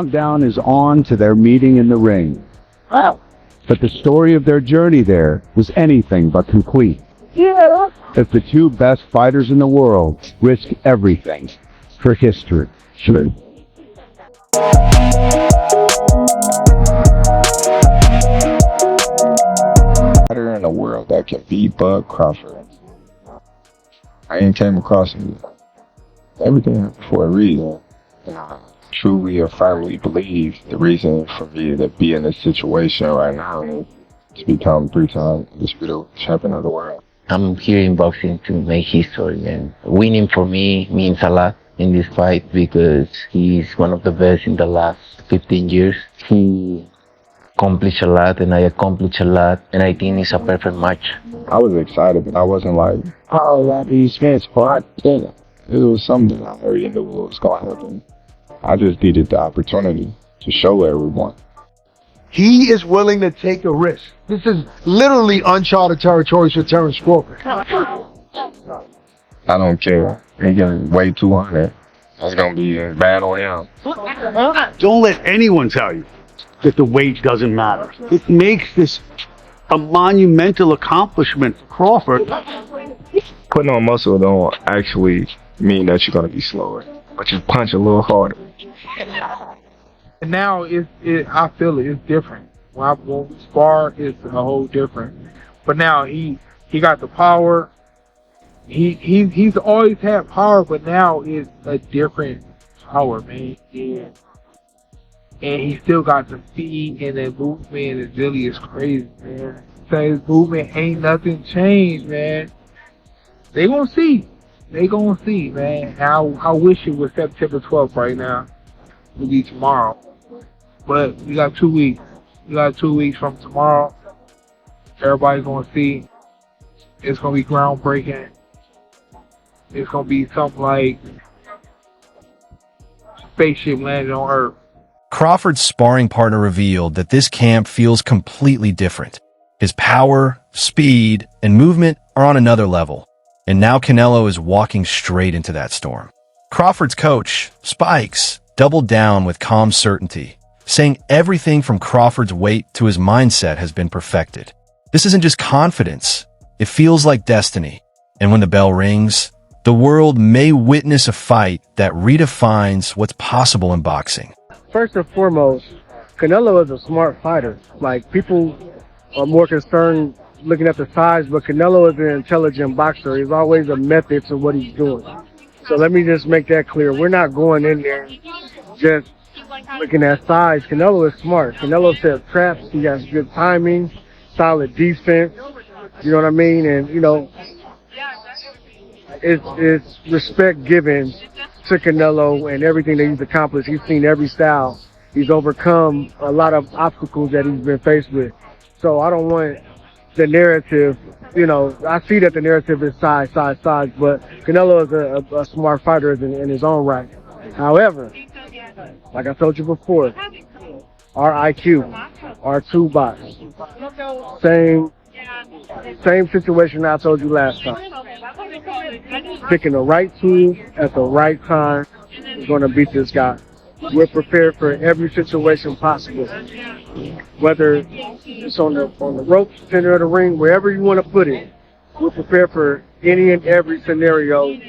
countdown is on to their meeting in the ring. Wow. But the story of their journey there was anything but complete. Yeah. If the two best fighters in the world risk everything for history. Fighter in the world that can beat Bud Crawford. I ain't came across him. Everything happened for a reason. And I truly or firmly believe the reason for me to be in this situation right now is to become 3-time undisputed champion of the world. I'm here in boxing to make history, and winning for me means a lot in this fight because he's one of the best in the last 15 years. He accomplished a lot and I accomplished a lot, and I think it's a perfect match. I was excited, but I wasn't like, oh, these fans fought. It was something that I already knew what was going to happen. I just needed the opportunity to show everyone. He is willing to take a risk. This is literally uncharted territory for Terence Crawford. I don't care. He getting way 200. That's going to be bad on him. Don't let anyone tell you that the weight doesn't matter. It makes this a monumental accomplishment for Crawford. Putting on muscle don't actually mean that you're going to be slower, but you punch a little harder. And now I feel it's different. When we spar, it's a whole different. But now he got the power. He's always had power, but now it's a different power, man. Yeah. And he still got the speed and the movement. It really is crazy, man. So his movement ain't nothing changed, man. They gonna see. They gonna see, man. I wish it was September 12th right now. It'll be tomorrow. But we got 2 weeks. We got 2 weeks from tomorrow. Everybody's gonna see. It's gonna be groundbreaking. It's gonna be something like spaceship landed on Earth. Crawford's sparring partner revealed that this camp feels completely different. His power, speed, and movement are on another level. And now Canelo is walking straight into that storm. Crawford's coach, Spikes, doubled down with calm certainty, saying everything from Crawford's weight to his mindset has been perfected. This isn't just confidence. It feels like destiny. And when the bell rings, the world may witness a fight that redefines what's possible in boxing. First and foremost, Canelo is a smart fighter. Like, people are more concerned looking at the size, but Canelo is an intelligent boxer. There's always a method to what he's doing. So let me just make that clear. We're not going in there just looking at size. Canelo is smart. Canelo sets traps. He has good timing, solid defense. You know what I mean? And, you know, it's respect given to Canelo and everything that he's accomplished. He's seen every style. He's overcome a lot of obstacles that he's been faced with. So I don't want the narrative, you know, I see that the narrative is size, but Canelo is a smart fighter in his own right. However, like I told you before, our IQ, our toolbox, same situation I told you last time. Picking the right tool at the right time is going to beat this guy. We're prepared for every situation possible. Whether it's on the ropes, center of the ring, wherever you want to put it, we're prepared for any and every scenario.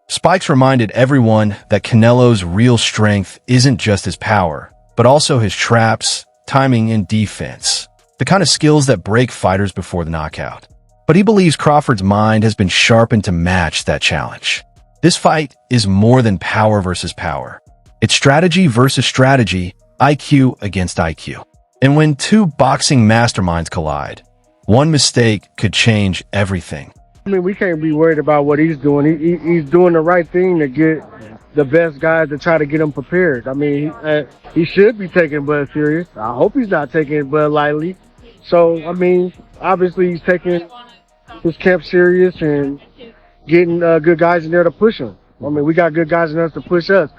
Spikes reminded everyone that Canelo's real strength isn't just his power, but also his traps, timing, and defense. The kind of skills that break fighters before the knockout. But he believes Crawford's mind has been sharpened to match that challenge. This fight is more than power versus power. It's strategy versus strategy, IQ against IQ. And when two boxing masterminds collide, one mistake could change everything. I mean, we can't be worried about what he's doing. He's doing the right thing to get the best guys to try to get him prepared. I mean, he should be taking Bud serious. I hope he's not taking Bud lightly. So, I mean, obviously he's taking his camp serious and getting good guys in there to push him. I mean, we got good guys in there to push us.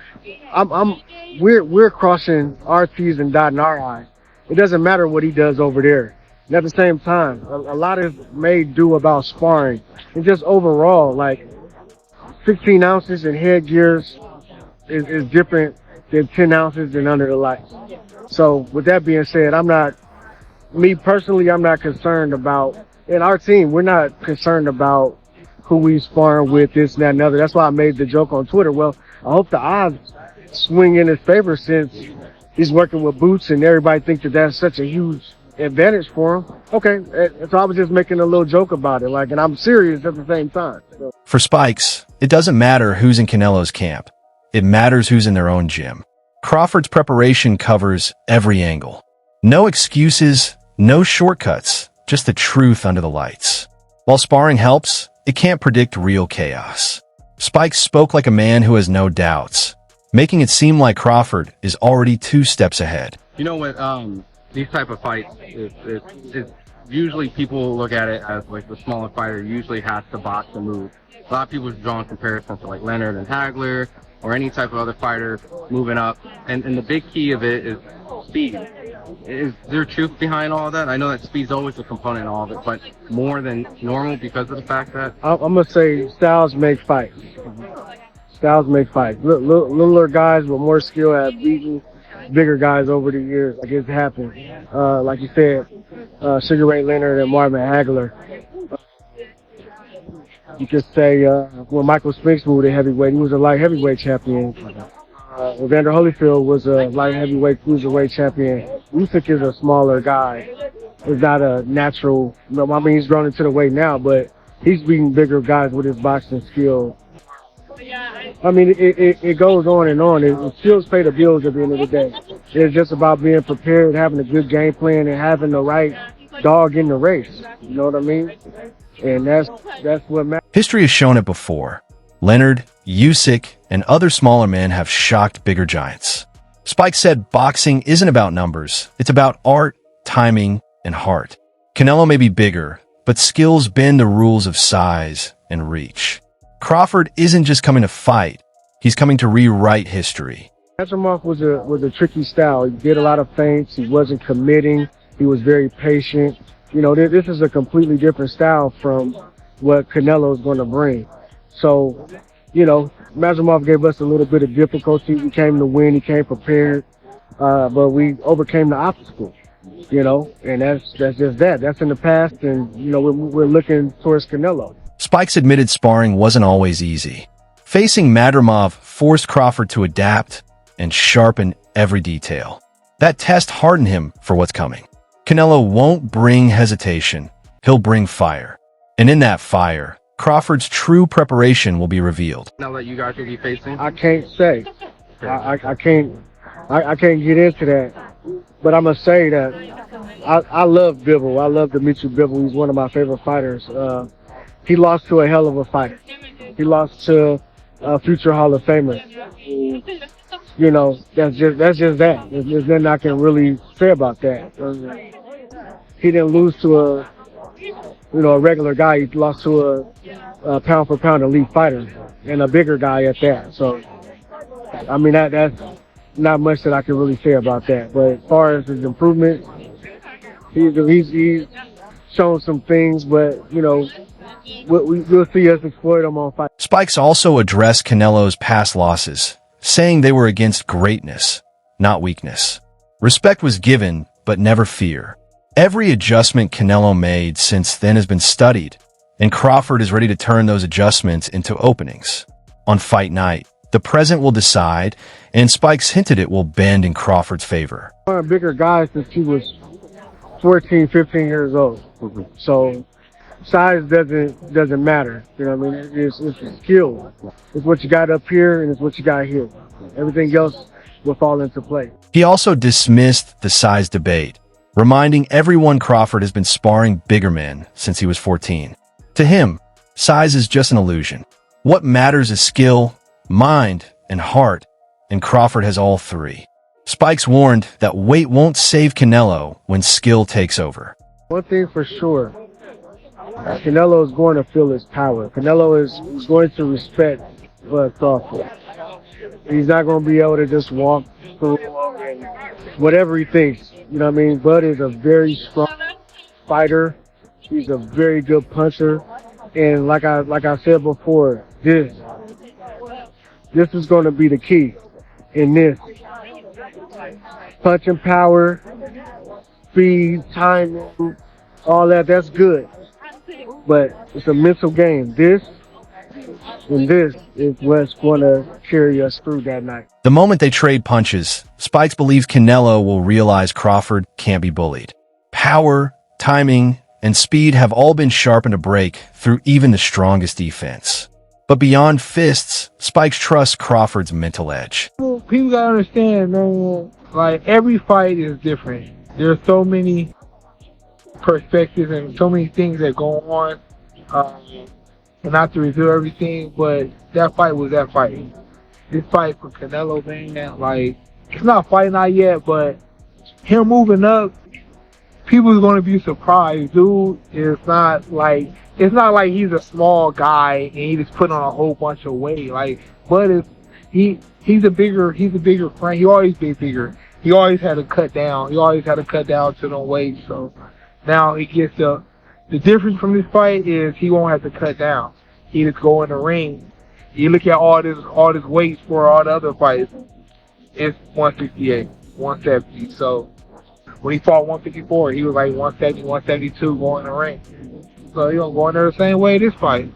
We're crossing our T's and dotting our I's. It doesn't matter what he does over there. And at the same time, a lot is made do about sparring. And just overall, like 16 ounces in headgears is different than 10 ounces and under the lights. So with that being said, me personally, I'm not concerned about, in our team, we're not concerned about who we sparring with, this, and that, and other. That's why I made the joke on Twitter. Well, I hope the odds swing in his favor since he's working with Boots and everybody thinks that that's such a huge advantage for him. Okay, so I was just making a little joke about it, like, and I'm serious at the same time. So. For Spikes, it doesn't matter who's in Canelo's camp. It matters who's in their own gym. Crawford's preparation covers every angle. No excuses, no shortcuts, just the truth under the lights. While sparring helps, it can't predict real chaos. Spikes spoke like a man who has no doubts, making it seem like Crawford is already 2 steps ahead. You know what, these type of fights, is usually people look at it as like the smaller fighter usually has to box and move. A lot of people draw in comparison to like Leonard and Hagler or any type of other fighter moving up. And the big key of it is speed. Is there truth behind all that? I know that speed's always a component of all of it, but more than normal because of the fact that... I'm going to say styles make fights. Styles make fights. Littler guys with more skill have beaten bigger guys over the years. Like it's happened. Like you said, Sugar Ray Leonard and Marvin Hagler. You could say when Michael Spinks moved to heavyweight, he was a light heavyweight champion. Evander Holyfield was a light heavyweight cruiserweight champion. Usyk is a smaller guy. He's not a natural. I mean, he's grown into the weight now, but he's beating bigger guys with his boxing skill. I mean, it goes on and on. It skills pay the bills at the end of the day. It's just about being prepared, having a good game plan, and having the right dog in the race. You know what I mean? And that's what matters. History has shown it before. Leonard, Usyk, and other smaller men have shocked bigger giants. Spike said boxing isn't about numbers. It's about art, timing, and heart. Canelo may be bigger, but skills bend the rules of size and reach. Crawford isn't just coming to fight. He's coming to rewrite history. Asimoff was a tricky style. He did a lot of feints. He wasn't committing. He was very patient. You know, this is a completely different style from what Canelo is going to bring. So, you know, Mazamov gave us a little bit of difficulty. We came to win. He came prepared, but we overcame the obstacle. You know, and that's just that. That's in the past, and you know we're looking towards Canelo. Spikes admitted sparring wasn't always easy. Facing Madrimov forced Crawford to adapt and sharpen every detail. That test hardened him for what's coming. Canelo won't bring hesitation. He'll bring fire. And in that fire, Crawford's true preparation will be revealed. Now that you guys will be facing? I can't say. I can't get into that. But I'm going to say that I love Bivol. I love Dimitri Bivol. He's one of my favorite fighters. He lost to a hell of a fighter. He lost to a future Hall of Famer. You know, that's just that. There's nothing I can really say about that. He didn't lose to a regular guy. He lost to a pound for pound elite fighter and a bigger guy at that. So, I mean, that's not much that I can really say about that. But as far as his improvement, he's shown some things, but, you know, we'll see us exploit him on fight. Spikes also addressed Canelo's past losses, saying they were against greatness, not weakness. Respect was given, but never fear. Every adjustment Canelo made since then has been studied, and Crawford is ready to turn those adjustments into openings. On fight night, the present will decide, and Spikes hinted it will bend in Crawford's favor. One of the bigger guys since he was 14, 15 years old. So size doesn't matter. You know what I mean? It's skill. It's what you got up here and it's what you got here. Everything else will fall into place. He also dismissed the size debate, reminding everyone Crawford has been sparring bigger men since he was 14. To him, size is just an illusion. What matters is skill, mind, and heart, and Crawford has all three. Spikes warned that weight won't save Canelo when skill takes over. One thing for sure, Canelo is going to feel his power. Canelo is going to respect Crawford. He's not going to be able to just walk through and whatever he thinks. You know what I mean? Bud is a very strong fighter. He's a very good puncher. And like I said before, this is going to be the key. in this. Punching power, speed, timing, all that, that's good. But it's a mental game. This and this is what's going to carry us through that night. The moment they trade punches, Spikes believes Canelo will realize Crawford can't be bullied. Power, timing, and speed have all been sharpened to break through even the strongest defense. But beyond fists, Spikes trusts Crawford's mental edge. People gotta understand, man, like every fight is different. There's so many perspectives and so many things that go on. And not to reveal everything, but that fight was that fight. This fight for Canelo, man, like, it's not fighting out yet, but him moving up, people are gonna be surprised, dude. It's not like he's a small guy and he just put on a whole bunch of weight. Like, but he's a bigger frame. He always been bigger. He always had to cut down. He always had to cut down to the weight. So now he gets the difference from this fight is he won't have to cut down. He just go in the ring. You look at all this weights for all the other fights. It's 168, 170. So when he fought 154, he was like 170, 172 going in the ring. So he gonna go in there the same way this fight.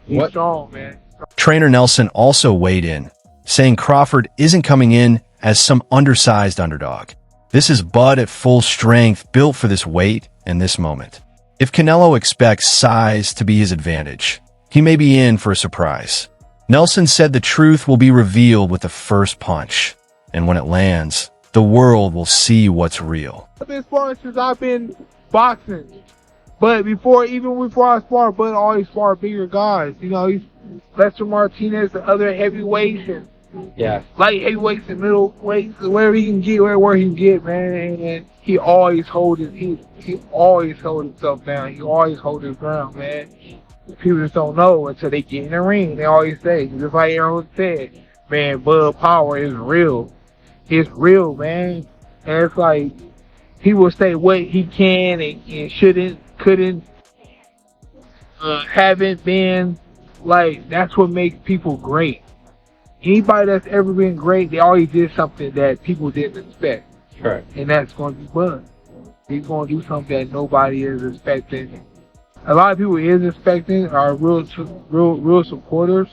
He's strong, man. Trainer Nelson also weighed in, saying Crawford isn't coming in as some undersized underdog. This is Bud at full strength, built for this weight and this moment. If Canelo expects size to be his advantage, he may be in for a surprise. Nelson said the truth will be revealed with the first punch, and when it lands, the world will see what's real. I've been sparring since I've been boxing. But even before I spar, Bud always sparred bigger guys. You know, he's Lester Martinez, the other heavyweights, and light heavyweights and middleweights, wherever he can get, where he can get, man. And he always he always hold himself down. He always hold his ground, man. People just don't know until they get in the ring. They always say, just like Aaron said, man, Bud power is real. It's real, man. And it's like, people say what he can and shouldn't, couldn't, haven't been. Like, that's what makes people great. Anybody that's ever been great, they always did something that people didn't expect. Right. And that's going to be Bud. He's going to do something that nobody is expecting. A lot of people is expecting are real supporters,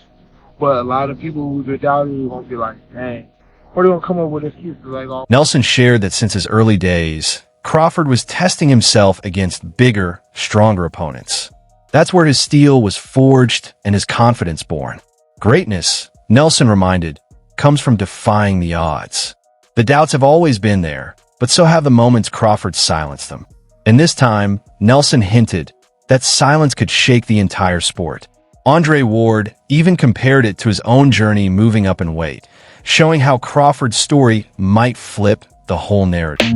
but a lot of people who are doubting are going to be like, dang. Or they're going to come up with excuses like, oh. Nelson shared that since his early days, Crawford was testing himself against bigger, stronger opponents. That's where his steel was forged and his confidence born. Greatness, Nelson reminded, comes from defying the odds. The doubts have always been there, but so have the moments Crawford silenced them. And this time, Nelson hinted that silence could shake the entire sport. Andre Ward even compared it to his own journey moving up in weight, showing how Crawford's story might flip the whole narrative.